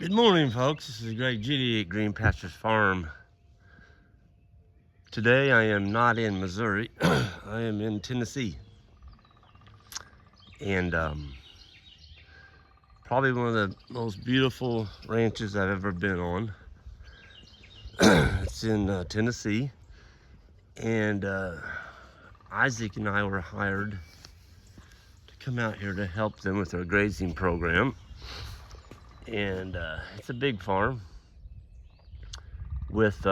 Good morning, folks. This is Greg Judy at Green Pastures Farm. Today I am not in Missouri. I am in Tennessee. And probably one of the most beautiful ranches I've ever been on. It's in Tennessee. And Isaac and I were hired to come out here to help them with their grazing program. And it's a big farm with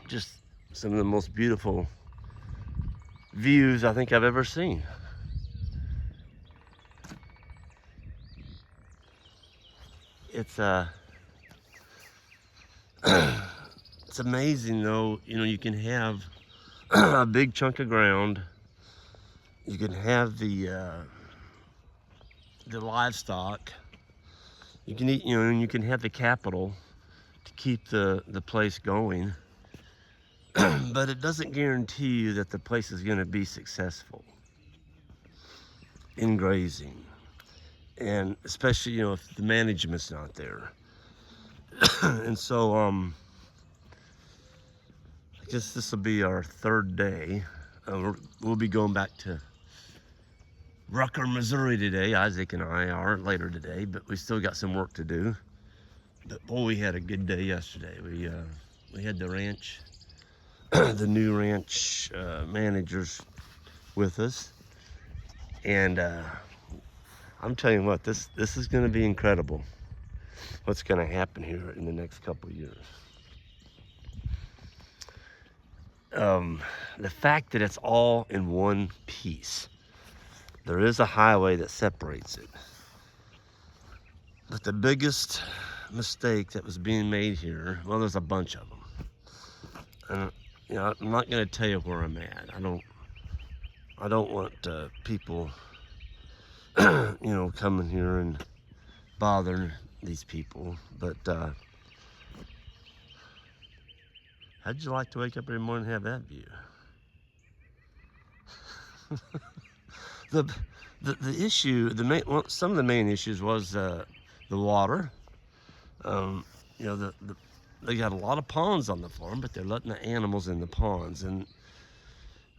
just some of the most beautiful views I think I've ever seen. It's it's amazing though, you can have a big chunk of ground, you can have the livestock, you can eat, and you can have the capital to keep the place going. But it doesn't guarantee you that the place is going to be successful in grazing, and especially if the management's not there. And so I guess this will be our third day. We'll be going back to Rucker, Missouri today. Isaac and I are later today, but we still got some work to do. But boy, we had a good day yesterday. We had the ranch, the new ranch managers with us, and I'm telling you what, this is going to be incredible. What's going to happen here in the next couple of years? The fact that it's all in one piece. There is a highway that separates it. But the biggest mistake that was being made here, well, there's a bunch of them. And I'm not going to tell you where I'm at. I don't want people, coming here and bothering these people. But how'd you like to wake up every morning and have that view? The issue, some of the main issues was the water. They got a lot of ponds on the farm, but they're letting the animals in the ponds, and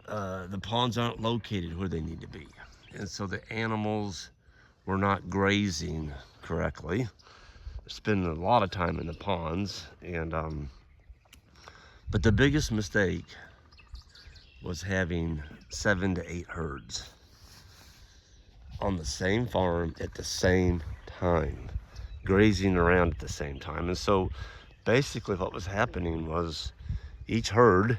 the ponds aren't located where they need to be, and so the animals were not grazing correctly. They're spending a lot of time in the ponds, and but the biggest mistake was having 7 to 8 herds on the same farm at the same time, grazing around at the same time. And so basically what was happening was each herd,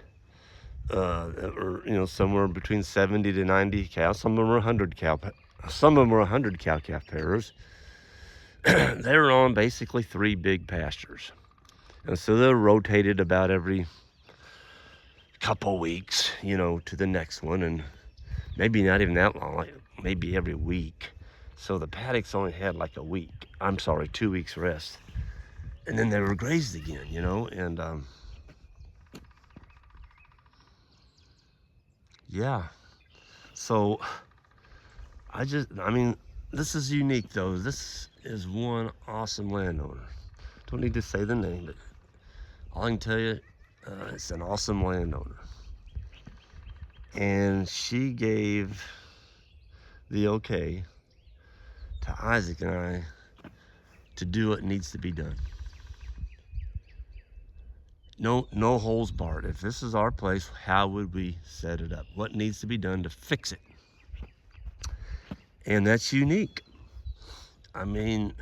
or somewhere between 70 to 90 cows, some of them were 100 cow, some of them were 100 cow-calf pairs. They were on basically 3 big pastures, and so they're rotated about every couple weeks, to the next one, and maybe not even that long, like maybe every week. So the paddocks only had like 2 weeks rest, and then they were grazed again, and yeah. So this is unique though. This is one awesome landowner. Don't need to say the name, but all I can tell you, it's an awesome landowner. And she gave the okay to Isaac and I to do what needs to be done. No holes barred. If this is our place, how would we set it up? What needs to be done to fix it? And that's unique. I don't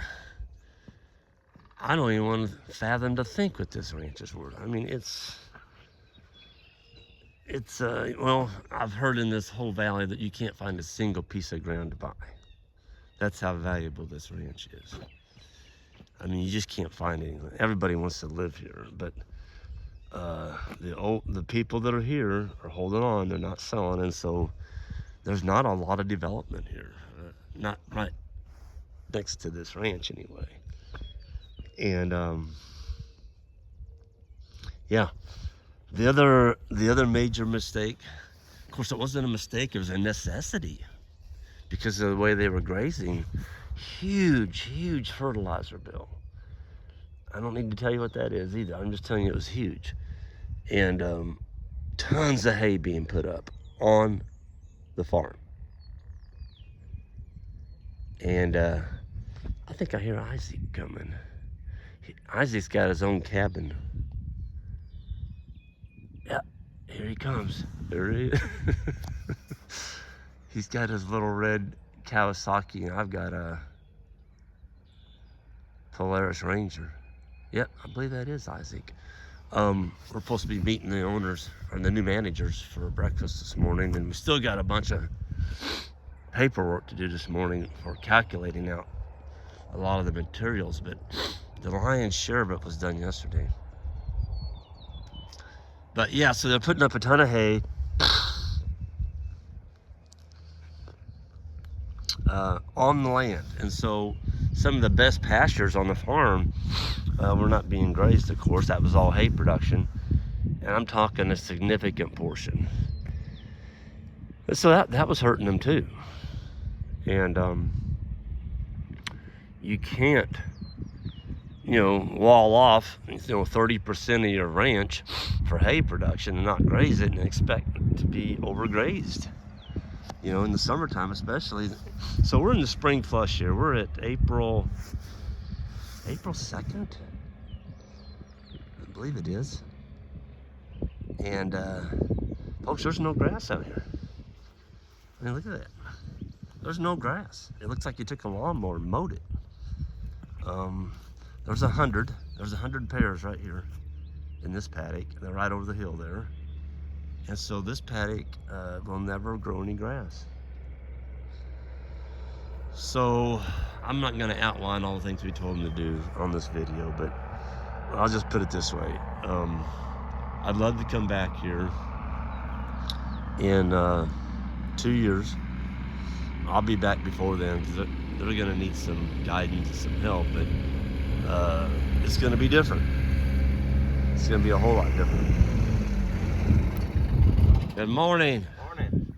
even want to fathom to think what this ranch is worth. It's well, I've heard in this whole valley that you can't find a single piece of ground to buy. That's how valuable this ranch is. You just can't find anything. Everybody wants to live here, but the people that are here are holding on. They're not selling, and so there's not a lot of development here. Not right next to this ranch, anyway. And yeah. The other major mistake, of course, it wasn't a mistake, it was a necessity because of the way they were grazing. Huge fertilizer bill. I don't need to tell you what that is either. I'm just telling you it was huge. And tons of hay being put up on the farm. And I think I hear Isaac coming. Isaac's got his own cabin. Yeah, here he comes. There he is. He's got his little red Kawasaki, and I've got a Polaris Ranger. Yep, I believe that is Isaac. We're supposed to be meeting the owners or the new managers for breakfast this morning, and we still got a bunch of paperwork to do this morning for calculating out a lot of the materials, but the lion's share of it was done yesterday. But yeah, so they're putting up a ton of hay on the land, and so some of the best pastures on the farm were not being grazed, of course. That was all hay production, and I'm talking a significant portion. So that was hurting them too. And you can't, wall off, 30% of your ranch for hay production and not graze it and expect it to be overgrazed. In the summertime especially. So we're in the spring flush here. We're at April 2nd, I believe it is. And folks, there's no grass out here. I mean, look at that. There's no grass. It looks like you took a lawnmower and mowed it. There's 100 pairs right here in this paddock. They're right over the hill there. And so this paddock will never grow any grass. So I'm not going to outline all the things we told them to do on this video, but I'll just put it this way. I'd love to come back here in 2 years. I'll be back before then because they're going to need some guidance and some help, but it's going to be different. It's going to be a whole lot different. Good morning. Morning.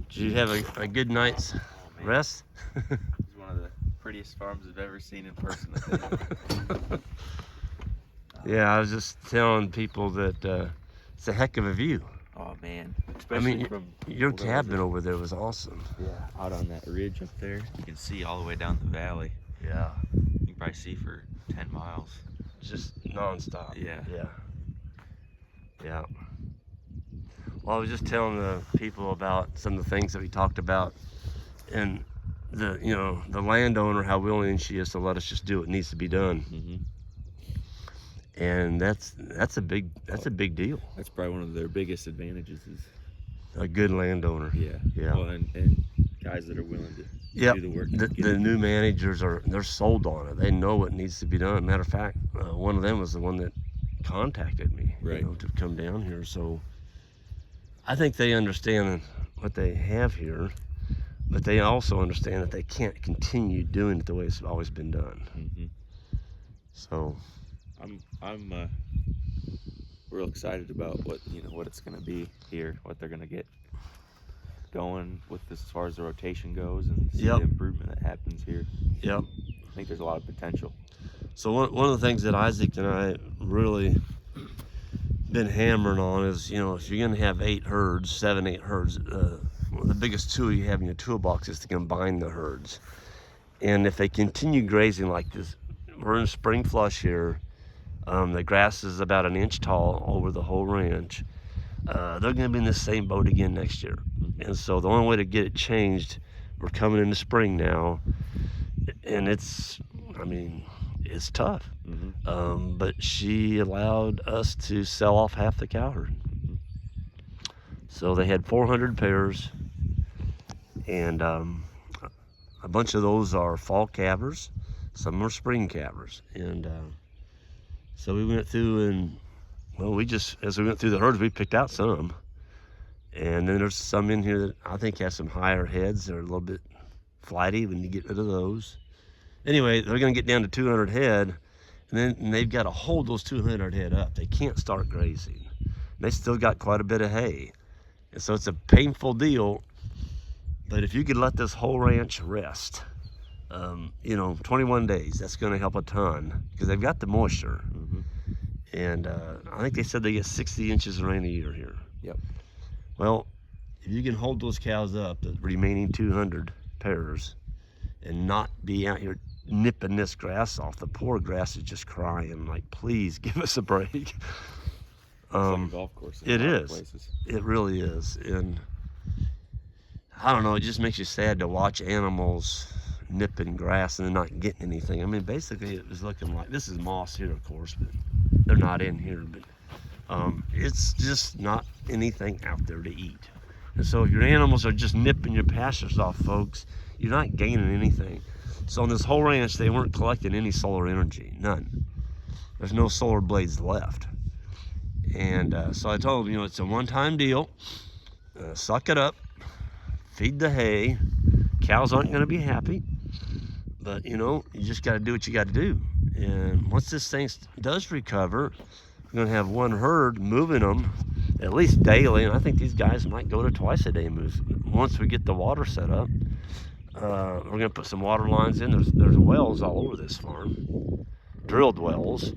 Did you have a good night's rest? It's one of the prettiest farms I've ever seen in person, I think. Yeah, I was just telling people that it's a heck of a view. Oh man, especially from your cabin over there was awesome. Yeah, out on that ridge up there, you can see all the way down the valley. Yeah. You can probably see for 10 miles. Just nonstop. Yeah. Yeah. Well, I was just telling the people about some of the things that we talked about, and the landowner, how willing she is to let us just do what needs to be done. Mm-hmm. And that's a big deal. That's probably one of their biggest advantages is a good landowner. Yeah. Well, and guys that are willing to do the work. The new managers they're sold on it. They know what needs to be done. Matter of fact, one of them was the one that contacted me, to come down here. So I think they understand what they have here, but they also understand that they can't continue doing it the way it's always been done. Mm-hmm. So I'm real excited about what it's going to be here, what they're going to get going with this as far as the rotation goes, and see the improvement that happens here. Yep. I think there's a lot of potential. So one of the things that Isaac and I really been hammering on is, if you're going to have 7, 8 herds, the biggest tool you have in your toolbox is to combine the herds. And if they continue grazing like this, we're in spring flush here. The grass is about 1 inch tall over the whole ranch. They're going to be in the same boat again next year. And so the only way to get it changed, we're coming into spring now, and it's tough. Mm-hmm. But she allowed us to sell off half the cow herd. Mm-hmm. So they had 400 pairs, and a bunch of those are fall calvers, some are spring calvers. And so we went through and, as we went through the herds, we picked out some. And then there's some in here that I think have some higher heads. They're a little bit flighty. We need to get rid of those. Anyway, they're going to get down to 200 head, and they've got to hold those 200 head up. They can't start grazing. They still got quite a bit of hay. And so it's a painful deal, but if you could let this whole ranch rest You know, 21 days. That's going to help a ton because they've got the moisture. Mm-hmm. And I think they said they get 60 inches of rain a year here. Yep. Well, if you can hold those cows up, the remaining 200 pairs, and not be out here nipping this grass off, the poor grass is just crying like, please give us a break. It's like a golf course. It is. It really is. And I don't know, it just makes you sad to watch animals nipping grass and they're not getting anything. I mean, basically it was looking like, this is moss here, of course, but they're not in here, but it's just not anything out there to eat. And so if your animals are just nipping your pastures off, folks, you're not gaining anything. So on this whole ranch, they weren't collecting any solar energy, none. There's no solar blades left. And so I told them, you know, it's a one-time deal. Suck it up, feed the hay. Cows aren't going to be happy, but you know, you just got to do what you got to do. And once this thing does recover, we're going to have one herd moving them at least daily, and I think these guys might go to twice a day move once we get the water set up. We're going to put some water lines in. There's wells all over this farm, drilled wells,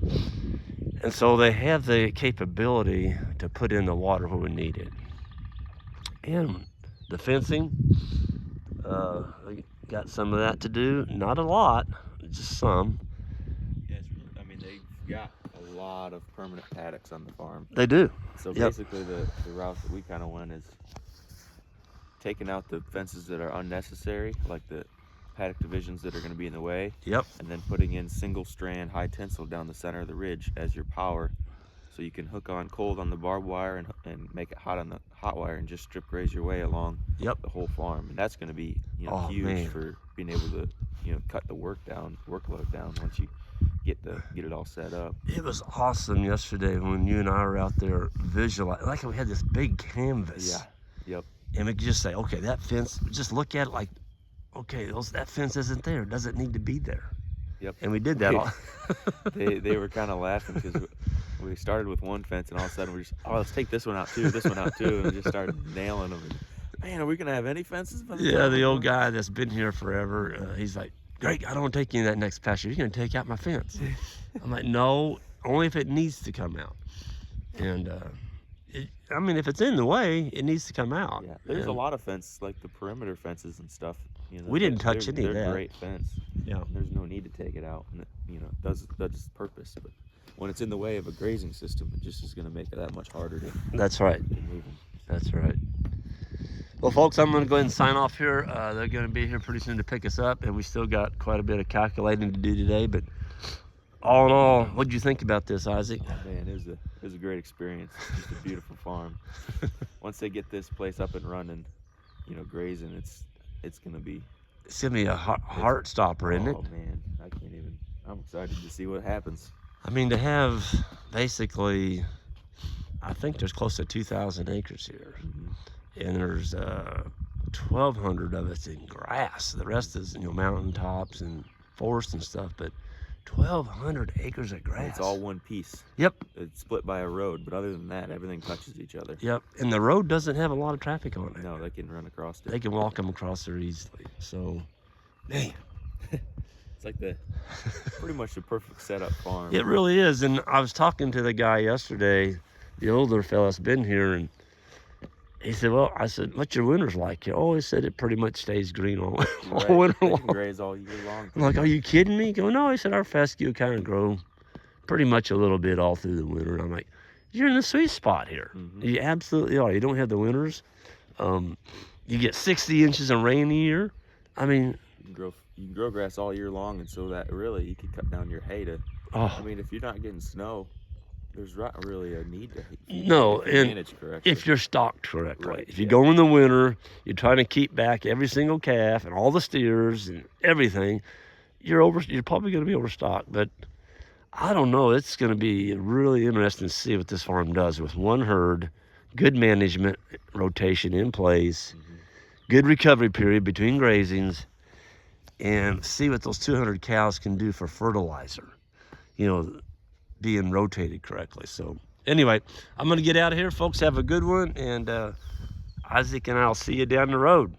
and so they have the capability to put in the water where we need it. And the fencing, we got some of that to do. Not a lot, just some. Yeah, it's really, I mean, they've got a lot of permanent paddocks on the farm. They do. So basically the route that we kind of went is taking out the fences that are unnecessary, like the paddock divisions that are going to be in the way. Yep. And then putting in single strand high tensile down the center of the ridge as your power. So you can hook on cold on the barbed wire and make it hot on the hot wire and just strip graze your way along the whole farm. And that's going to be, you know, huge for being able to, you know, cut the workload down once you get it all set up. It was awesome yesterday when you and I were out there visualizing, like we had this big canvas. Yeah. Yep. And we could just say, okay, that fence, just look at it like, okay, that fence isn't there. It doesn't need to be there. Yep. And we did that all. they were kind of laughing because we started with one fence and all of a sudden we're just, let's take this one out too, and we just started nailing them. And, man, are we going to have any fences? The old guy that's been here forever, he's like, Greg, I don't want to take you in that next pasture. You're going to take out my fence. I'm like, no, only if it needs to come out. And, I mean, if it's in the way, it needs to come out. Yeah, there's a lot of fences, like the perimeter fences and stuff. You know, we didn't touch any of that. They're great fence. Yeah. There's no need to take it out. And it, you know, does its purpose. But when it's in the way of a grazing system, it just is going to make it that much harder to. That's right. To move them. That's right. Well, folks, I'm going to go ahead and sign off here. They're going to be here pretty soon to pick us up, and we still got quite a bit of calculating to do today. But all in all, what did you think about this, Isaac? Oh, man, it was a great experience. It's a beautiful farm. Once they get this place up and running, you know, grazing, it's gonna be a heart stopper, isn't it? Oh man, I can't even. I'm excited to see what happens. I mean, to have basically, I think there's close to 2,000 acres here, and there's 1,200 of it's in grass. The rest is, you know, mountaintops and forest and stuff, but 1,200 acres of grass. It's all one piece. Yep. It's split by a road, but other than that, everything touches each other. Yep. And the road doesn't have a lot of traffic on it. No, they can run across it. They can walk them across there easily. So, man. It's like pretty much the perfect setup farm. It really is. And I was talking to the guy yesterday, the older fella's been here, and he said, well, I said, what's your winters like? He said it pretty much stays green all winter long. They can graze all year long. I'm like, are you kidding me? He goes, no, he said, our fescue kind of grow pretty much a little bit all through the winter. And I'm like, you're in the sweet spot here. You absolutely are. You don't have the winters. You get 60 inches of rain a year. I mean, you can grow grass all year long, and so that really you can cut down your hay to. I mean, if you're not getting snow, there's not really a need to manage correctly. If you're stocked correctly. Right, if you go in the winter, you're trying to keep back every single calf and all the steers and everything, you're probably going to be overstocked. But I don't know. It's going to be really interesting to see what this farm does with one herd, good management rotation in place, good recovery period between grazings, and see what those 200 cows can do for fertilizer. You know, being rotated correctly. So anyway, I'm going to get out of here. Folks, have a good one. And Isaac and I'll see you down the road.